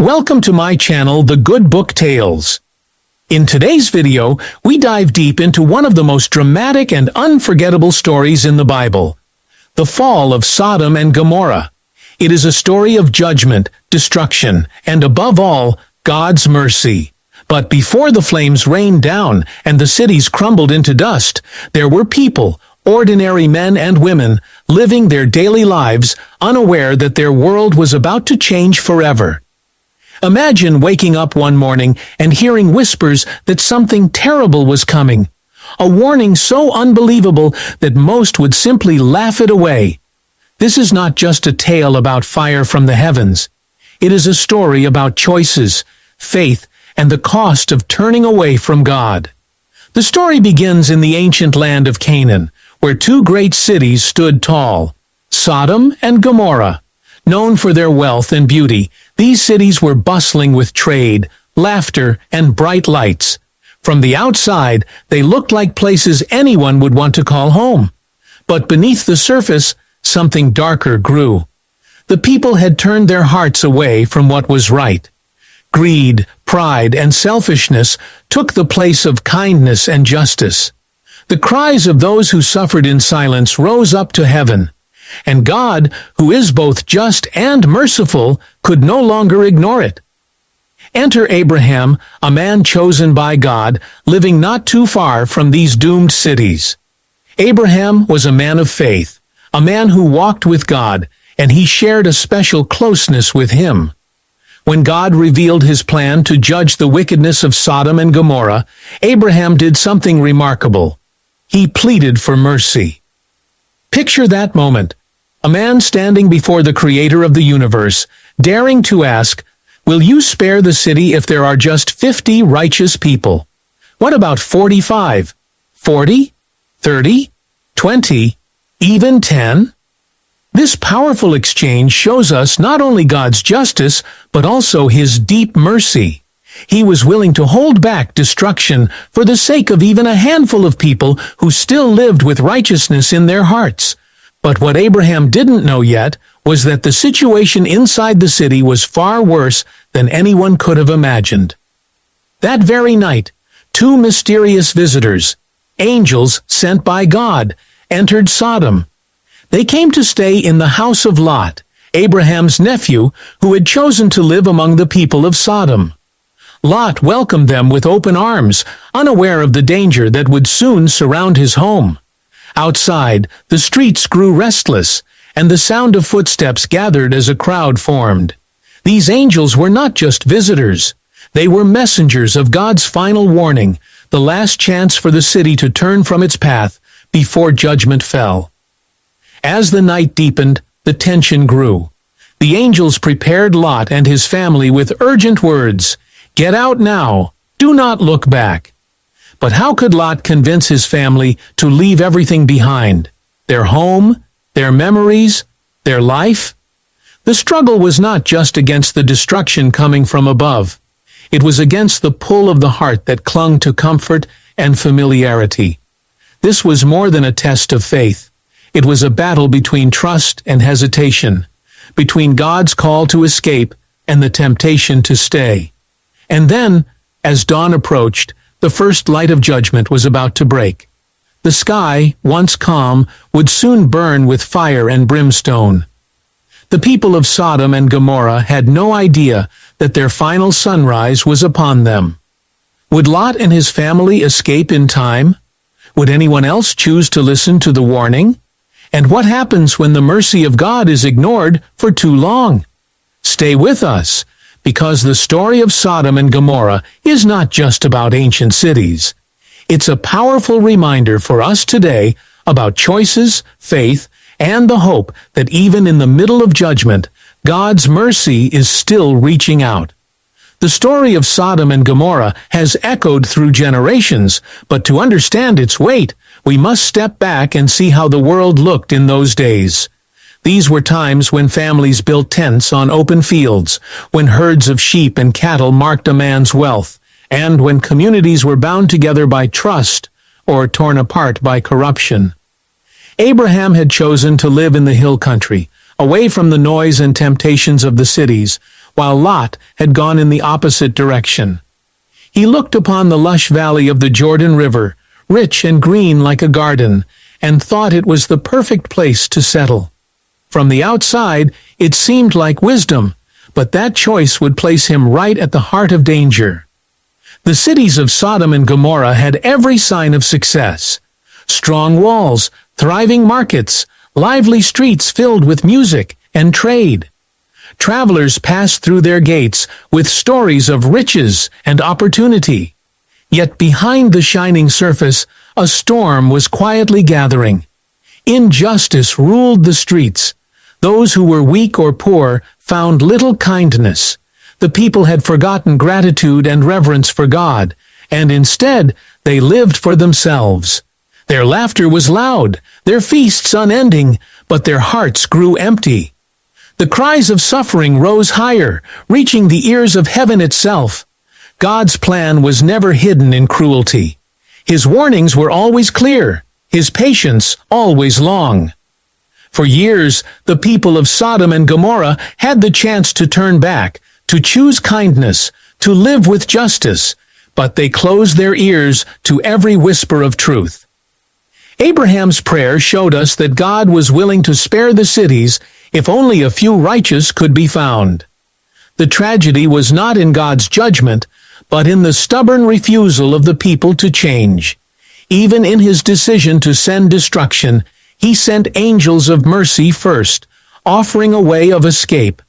Welcome to my channel, The Good Book Tales. In today's video, we dive deep into one of the most dramatic and unforgettable stories in the Bible, the fall of Sodom and Gomorrah. It is a story of judgment, destruction, and above all, God's mercy. But before the flames rained down and the cities crumbled into dust, there were people, ordinary men and women, living their daily lives, unaware that their world was about to change forever. Imagine waking up one morning and hearing whispers that something terrible was coming. A warning so unbelievable that most would simply laugh it away. This is not just a tale about fire from the heavens. It is a story about choices, faith, and the cost of turning away from God. The story begins in the ancient land of Canaan, where two great cities stood tall, Sodom and Gomorrah. Known for their wealth and beauty, these cities were bustling with trade, laughter, and bright lights. From the outside, they looked like places anyone would want to call home. But beneath the surface, something darker grew. The people had turned their hearts away from what was right. Greed, pride, and selfishness took the place of kindness and justice. The cries of those who suffered in silence rose up to heaven. And God, who is both just and merciful, could no longer ignore it. Enter Abraham, a man chosen by God, living not too far from these doomed cities. Abraham was a man of faith, a man who walked with God, and he shared a special closeness with him. When God revealed his plan to judge the wickedness of Sodom and Gomorrah, Abraham did something remarkable. He pleaded for mercy. Picture that moment. A man standing before the Creator of the universe, daring to ask, "Will you spare the city if there are just 50 righteous people? What about 45? 40? 30? 20? Even 10? This powerful exchange shows us not only God's justice, but also His deep mercy. He was willing to hold back destruction for the sake of even a handful of people who still lived with righteousness in their hearts. But what Abraham didn't know yet was that the situation inside the city was far worse than anyone could have imagined. That very night, two mysterious visitors, angels sent by God, entered Sodom. They came to stay in the house of Lot, Abraham's nephew, who had chosen to live among the people of Sodom. Lot welcomed them with open arms, unaware of the danger that would soon surround his home. Outside, the streets grew restless, and the sound of footsteps gathered as a crowd formed. These angels were not just visitors. They were messengers of God's final warning, the last chance for the city to turn from its path before judgment fell. As the night deepened, the tension grew. The angels prepared Lot and his family with urgent words, "Get out now. Do not look back." But how could Lot convince his family to leave everything behind? Their home, their memories, their life? The struggle was not just against the destruction coming from above. It was against the pull of the heart that clung to comfort and familiarity. This was more than a test of faith. It was a battle between trust and hesitation, between God's call to escape and the temptation to stay. And then, as dawn approached, the first light of judgment was about to break. The sky, once calm, would soon burn with fire and brimstone. The people of Sodom and Gomorrah had no idea that their final sunrise was upon them. Would Lot and his family escape in time? Would anyone else choose to listen to the warning? And what happens when the mercy of God is ignored for too long? Stay with us, because the story of Sodom and Gomorrah is not just about ancient cities. It's a powerful reminder for us today about choices, faith, and the hope that even in the middle of judgment, God's mercy is still reaching out. The story of Sodom and Gomorrah has echoed through generations, but to understand its weight, we must step back and see how the world looked in those days. These were times when families built tents on open fields, when herds of sheep and cattle marked a man's wealth, and when communities were bound together by trust or torn apart by corruption. Abraham had chosen to live in the hill country, away from the noise and temptations of the cities, while Lot had gone in the opposite direction. He looked upon the lush valley of the Jordan River, rich and green like a garden, and thought it was the perfect place to settle. From the outside, it seemed like wisdom, but that choice would place him right at the heart of danger. The cities of Sodom and Gomorrah had every sign of success. Strong walls, thriving markets, lively streets filled with music and trade. Travelers passed through their gates with stories of riches and opportunity. Yet behind the shining surface, a storm was quietly gathering. Injustice ruled the streets. Those who were weak or poor found little kindness. The people had forgotten gratitude and reverence for God, and instead they lived for themselves. Their laughter was loud, their feasts unending, but their hearts grew empty. The cries of suffering rose higher, reaching the ears of heaven itself. God's plan was never hidden in cruelty. His warnings were always clear, his patience always long. For years, the people of Sodom and Gomorrah had the chance to turn back, to choose kindness, to live with justice, but they closed their ears to every whisper of truth. Abraham's prayer showed us that God was willing to spare the cities if only a few righteous could be found. The tragedy was not in God's judgment, but in the stubborn refusal of the people to change. Even in his decision to send destruction, he sent angels of mercy first, offering a way of escape.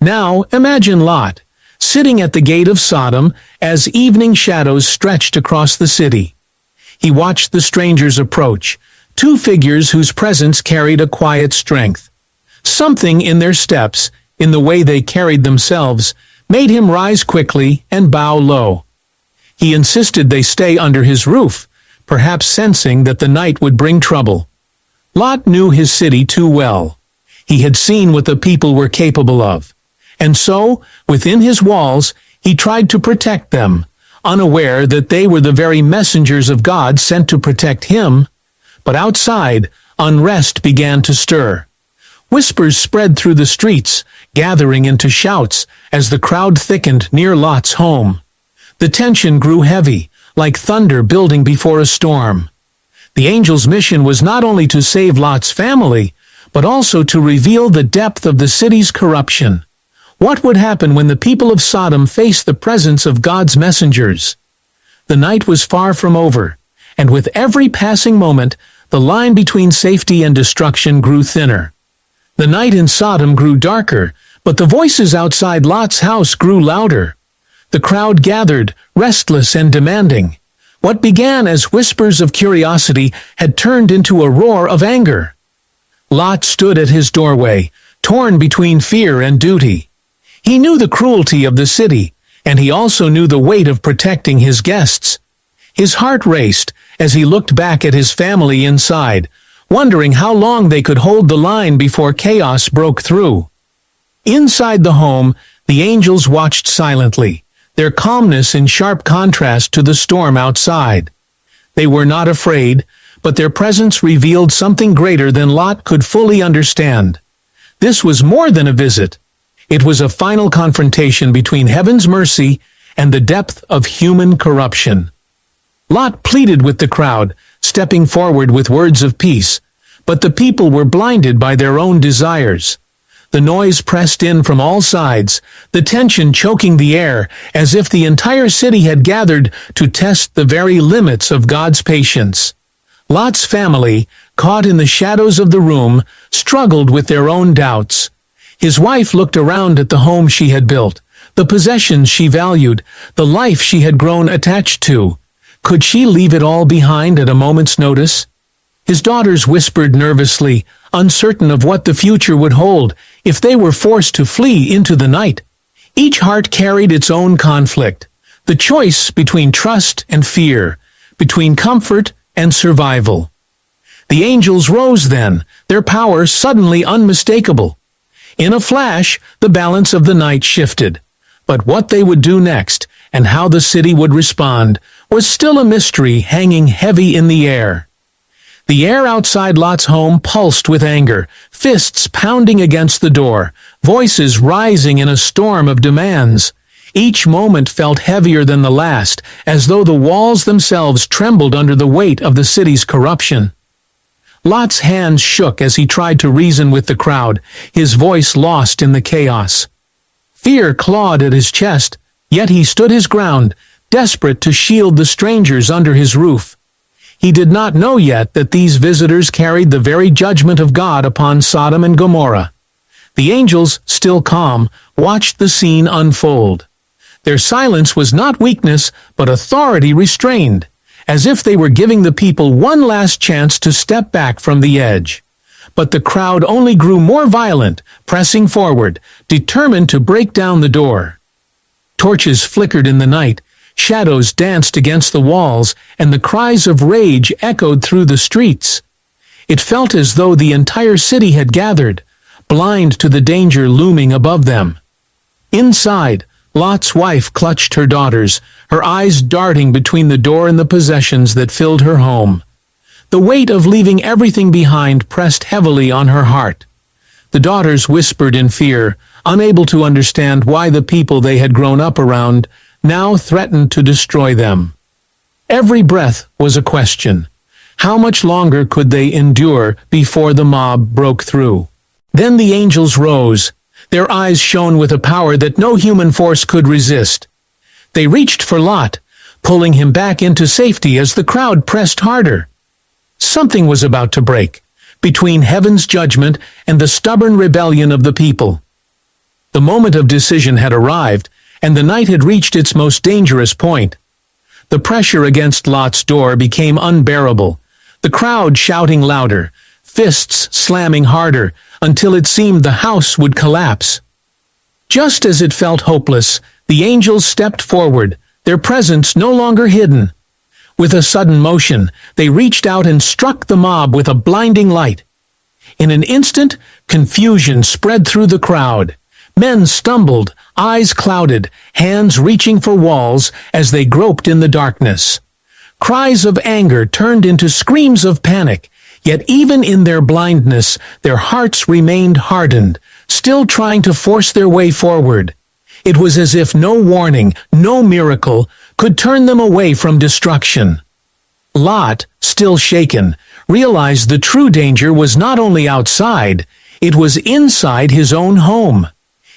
Now imagine Lot, sitting at the gate of Sodom as evening shadows stretched across the city. He watched the strangers approach, two figures whose presence carried a quiet strength. Something in their steps, in the way they carried themselves, made him rise quickly and bow low. He insisted they stay under his roof, perhaps sensing that the night would bring trouble. Lot knew his city too well. He had seen what the people were capable of. And so, within his walls, he tried to protect them, unaware that they were the very messengers of God sent to protect him. But outside, unrest began to stir. Whispers spread through the streets, gathering into shouts as the crowd thickened near Lot's home. The tension grew heavy, like thunder building before a storm. The angel's mission was not only to save Lot's family, but also to reveal the depth of the city's corruption. What would happen when the people of Sodom faced the presence of God's messengers? The night was far from over, and with every passing moment, the line between safety and destruction grew thinner. The night in Sodom grew darker, but the voices outside Lot's house grew louder. The crowd gathered, restless and demanding. What began as whispers of curiosity had turned into a roar of anger. Lot stood at his doorway, torn between fear and duty. He knew the cruelty of the city, and he also knew the weight of protecting his guests. His heart raced as he looked back at his family inside, wondering how long they could hold the line before chaos broke through. Inside the home, the angels watched silently, their calmness in sharp contrast to the storm outside. They were not afraid, but their presence revealed something greater than Lot could fully understand. This was more than a visit. It was a final confrontation between heaven's mercy and the depth of human corruption. Lot pleaded with the crowd, stepping forward with words of peace, but the people were blinded by their own desires. The noise pressed in from all sides, the tension choking the air, as if the entire city had gathered to test the very limits of God's patience. Lot's family, caught in the shadows of the room, struggled with their own doubts. His wife looked around at the home she had built, the possessions she valued, the life she had grown attached to. Could she leave it all behind at a moment's notice? His daughters whispered nervously, uncertain of what the future would hold if they were forced to flee into the night. Each heart carried its own conflict, the choice between trust and fear, between comfort and survival. The angels rose then, their power suddenly unmistakable. In a flash, the balance of the night shifted. But what they would do next, and how the city would respond, was still a mystery hanging heavy in the air. The air outside Lot's home pulsed with anger, fists pounding against the door, voices rising in a storm of demands. Each moment felt heavier than the last, as though the walls themselves trembled under the weight of the city's corruption. Lot's hands shook as he tried to reason with the crowd, his voice lost in the chaos. Fear clawed at his chest, yet he stood his ground, desperate to shield the strangers under his roof. He did not know yet that these visitors carried the very judgment of God upon Sodom and Gomorrah. The angels, still calm, watched the scene unfold. Their silence was not weakness, but authority restrained, as if they were giving the people one last chance to step back from the edge. But the crowd only grew more violent, pressing forward, determined to break down the door. Torches flickered in the night, shadows danced against the walls, and the cries of rage echoed through the streets. It felt as though the entire city had gathered, blind to the danger looming above them. Inside, Lot's wife clutched her daughters, her eyes darting between the door and the possessions that filled her home. The weight of leaving everything behind pressed heavily on her heart. The daughters whispered in fear, unable to understand why the people they had grown up around now threatened to destroy them. Every breath was a question. How much longer could they endure before the mob broke through? Then the angels rose. Their eyes shone with a power that no human force could resist. They reached for Lot, pulling him back into safety as the crowd pressed harder. Something was about to break, between heaven's judgment and the stubborn rebellion of the people. The moment of decision had arrived, and the night had reached its most dangerous point. The pressure against Lot's door became unbearable, the crowd shouting louder, fists slamming harder, until it seemed the house would collapse. Just as it felt hopeless, the angels stepped forward, their presence no longer hidden. With a sudden motion, they reached out and struck the mob with a blinding light. In an instant, confusion spread through the crowd. Men stumbled, eyes clouded, hands reaching for walls as they groped in the darkness. Cries of anger turned into screams of panic, yet even in their blindness, their hearts remained hardened, still trying to force their way forward. It was as if no warning, no miracle, could turn them away from destruction. Lot, still shaken, realized the true danger was not only outside, it was inside his own home.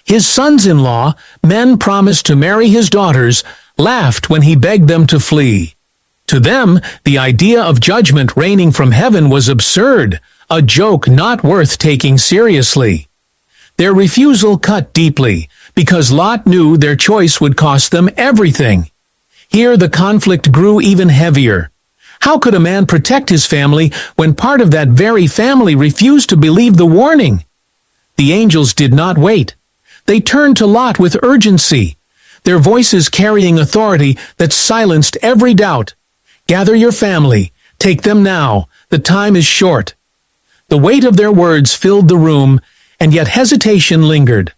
His sons-in-law, men promised to marry his daughters, laughed when he begged them to flee. To them, the idea of judgment raining from heaven was absurd, a joke not worth taking seriously. Their refusal cut deeply, because Lot knew their choice would cost them everything. Here the conflict grew even heavier. How could a man protect his family when part of that very family refused to believe the warning? The angels did not wait. They turned to Lot with urgency, their voices carrying authority that silenced every doubt. Gather your family. Take them now. The time is short. The weight of their words filled the room, and yet hesitation lingered.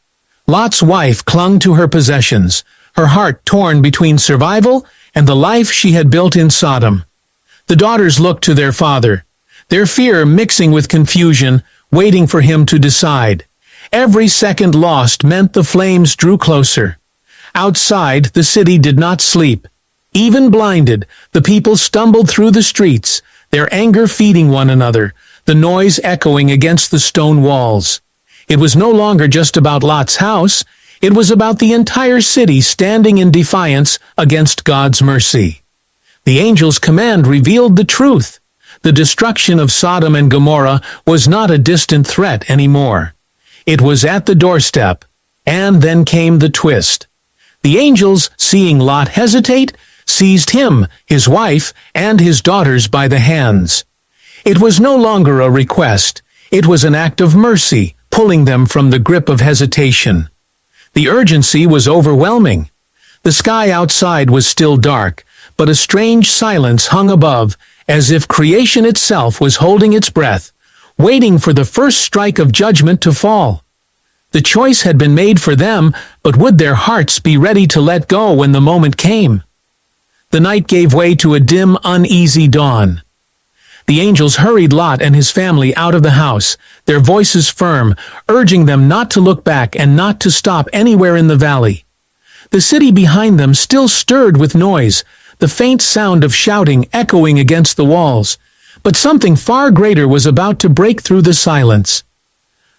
Lot's wife clung to her possessions, her heart torn between survival and the life she had built in Sodom. The daughters looked to their father, their fear mixing with confusion, waiting for him to decide. Every second lost meant the flames drew closer. Outside, the city did not sleep. Even blinded, the people stumbled through the streets, their anger feeding one another, the noise echoing against the stone walls. It was no longer just about Lot's house, it was about the entire city standing in defiance against God's mercy. The angel's command revealed the truth. The destruction of Sodom and Gomorrah was not a distant threat anymore. It was at the doorstep, and then came the twist. The angels, seeing Lot hesitate, seized him, his wife, and his daughters by the hands. It was no longer a request, it was an act of mercy, pulling them from the grip of hesitation. The urgency was overwhelming. The sky outside was still dark, but a strange silence hung above, as if creation itself was holding its breath, waiting for the first strike of judgment to fall. The choice had been made for them, but would their hearts be ready to let go when the moment came? The night gave way to a dim, uneasy dawn. The angels hurried Lot and his family out of the house, their voices firm, urging them not to look back and not to stop anywhere in the valley. The city behind them still stirred with noise, the faint sound of shouting echoing against the walls. But something far greater was about to break through the silence.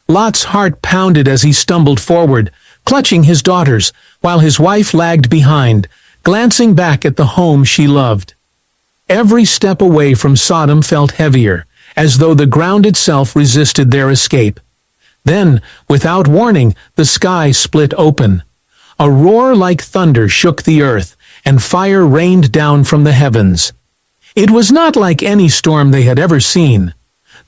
Lot's heart pounded as he stumbled forward, clutching his daughters, while his wife lagged behind, glancing back at the home she loved. Every step away from Sodom felt heavier, as though the ground itself resisted their escape. Then, without warning, the sky split open. A roar like thunder shook the earth, and fire rained down from the heavens. It was not like any storm they had ever seen.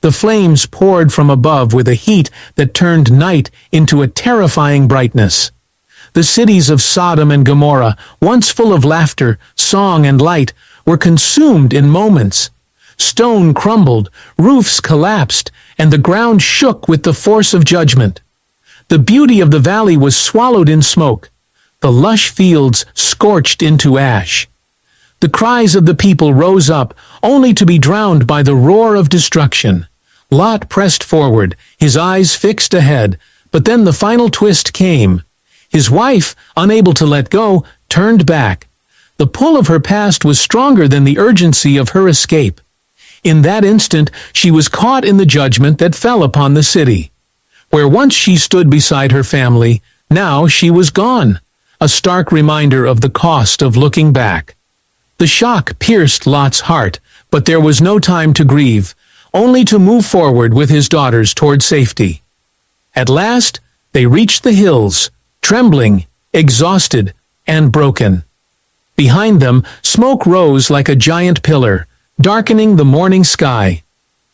The flames poured from above with a heat that turned night into a terrifying brightness. The cities of Sodom and Gomorrah, once full of laughter, song, and light, were consumed in moments. Stone crumbled, roofs collapsed, and the ground shook with the force of judgment. The beauty of the valley was swallowed in smoke, the lush fields scorched into ash. The cries of the people rose up, only to be drowned by the roar of destruction. Lot pressed forward, his eyes fixed ahead, but then the final twist came. His wife, unable to let go, turned back. The pull of her past was stronger than the urgency of her escape. In that instant, she was caught in the judgment that fell upon the city. Where once she stood beside her family, now she was gone, a stark reminder of the cost of looking back. The shock pierced Lot's heart, but there was no time to grieve, only to move forward with his daughters toward safety. At last, they reached the hills, trembling, exhausted, and broken. Behind them, smoke rose like a giant pillar, darkening the morning sky.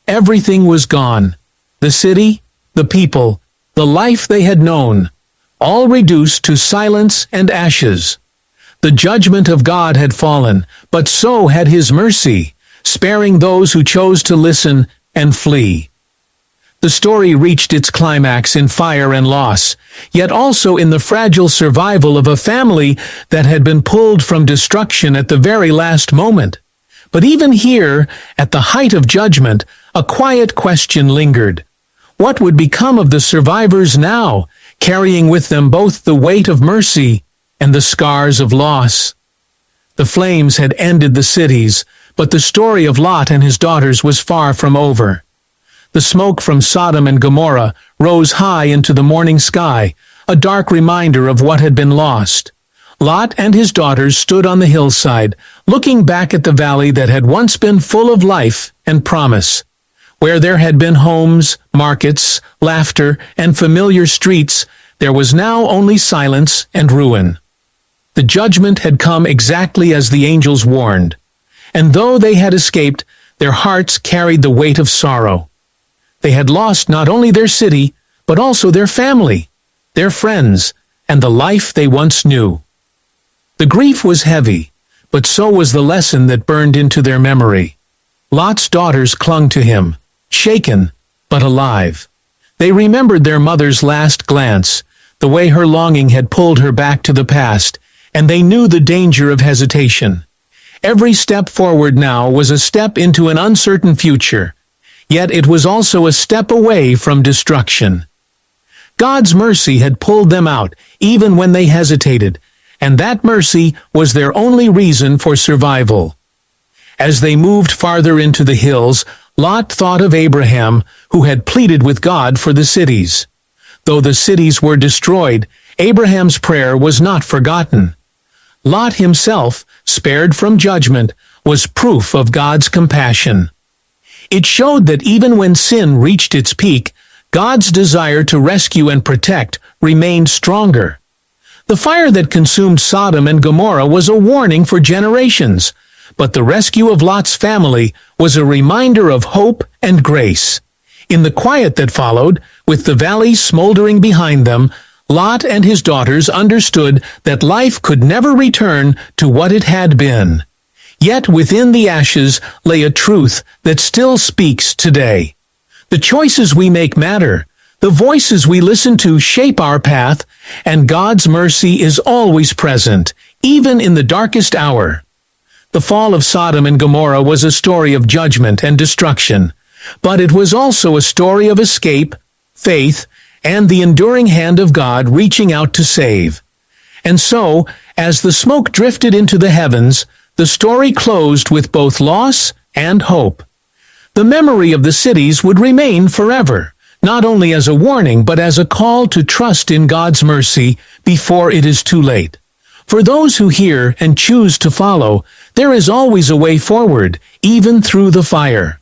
Everything was gone. The city, the people, the life they had known, all reduced to silence and ashes. The judgment of God had fallen, but so had His mercy, sparing those who chose to listen and flee. The story reached its climax in fire and loss, yet also in the fragile survival of a family that had been pulled from destruction at the very last moment. But even here, at the height of judgment, a quiet question lingered. What would become of the survivors now, carrying with them both the weight of mercy and the scars of loss? The flames had ended the cities, but the story of Lot and his daughters was far from over. The smoke from Sodom and Gomorrah rose high into the morning sky, a dark reminder of what had been lost. Lot and his daughters stood on the hillside, looking back at the valley that had once been full of life and promise. Where there had been homes, markets, laughter, and familiar streets, there was now only silence and ruin. The judgment had come exactly as the angels warned, and though they had escaped, their hearts carried the weight of sorrow. They had lost not only their city, but also their family, their friends, and the life they once knew. The grief was heavy, but so was the lesson that burned into their memory. Lot's daughters clung to him, shaken, but alive. They remembered their mother's last glance, the way her longing had pulled her back to the past, and they knew the danger of hesitation. Every step forward now was a step into an uncertain future, yet it was also a step away from destruction. God's mercy had pulled them out, even when they hesitated, and that mercy was their only reason for survival. As they moved farther into the hills, Lot thought of Abraham, who had pleaded with God for the cities. Though the cities were destroyed, Abraham's prayer was not forgotten. Lot himself, spared from judgment, was proof of God's compassion. It showed that even when sin reached its peak, God's desire to rescue and protect remained stronger. The fire that consumed Sodom and Gomorrah was a warning for generations, but the rescue of Lot's family was a reminder of hope and grace. In the quiet that followed, with the valley smoldering behind them, Lot and his daughters understood that life could never return to what it had been. Yet within the ashes lay a truth that still speaks today. The choices we make matter, the voices we listen to shape our path, and God's mercy is always present, even in the darkest hour. The fall of Sodom and Gomorrah was a story of judgment and destruction, but it was also a story of escape, faith, and the enduring hand of God reaching out to save. And so, as the smoke drifted into the heavens, the story closed with both loss and hope. The memory of the cities would remain forever, not only as a warning but as a call to trust in God's mercy before it is too late. For those who hear and choose to follow, there is always a way forward, even through the fire.